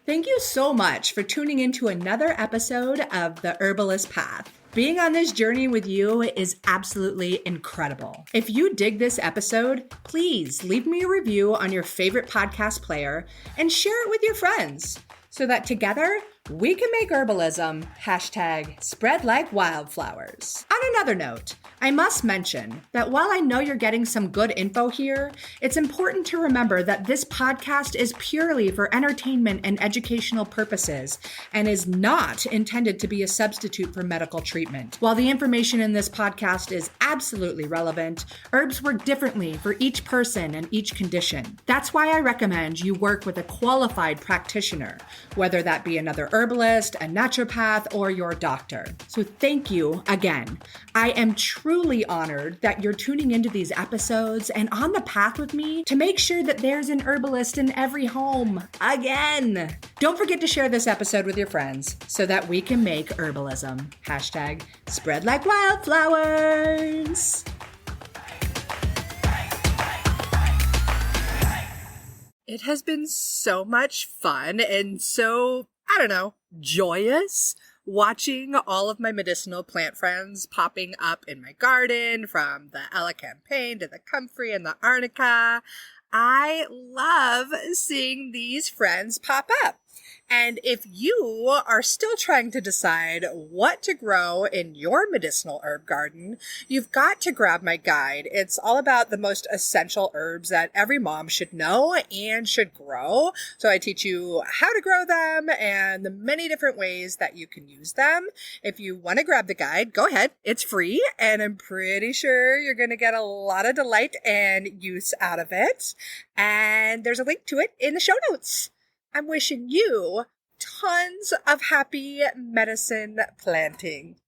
Thank you so much for tuning into another episode of The Herbalist Path. Being on this journey with you is absolutely incredible. If you dig this episode, please leave me a review on your favorite podcast player and share it with your friends so that together we can make herbalism #spread like wildflowers. On another note, I must mention that while I know you're getting some good info here, it's important to remember that this podcast is purely for entertainment and educational purposes and is not intended to be a substitute for medical treatment. While the information in this podcast is absolutely relevant, herbs work differently for each person and each condition. That's why I recommend you work with a qualified practitioner, whether that be another herbalist, a naturopath, or your doctor. So thank you again. I am truly honored that you're tuning into these episodes and on the path with me to make sure that there's an herbalist in every home again. Don't forget to share this episode with your friends so that we can make herbalism #spread like wildflowers. It has been so much fun and so, joyous watching all of my medicinal plant friends popping up in my garden, from the elecampane to the comfrey and the arnica. I love seeing these friends pop up. And if you are still trying to decide what to grow in your medicinal herb garden, you've got to grab my guide. It's all about the most essential herbs that every mom should know and should grow. So I teach you how to grow them and the many different ways that you can use them. If you want to grab the guide, go ahead. It's free, and I'm pretty sure you're going to get a lot of delight and use out of it. And there's a link to it in the show notes. I'm wishing you tons of happy medicine planting.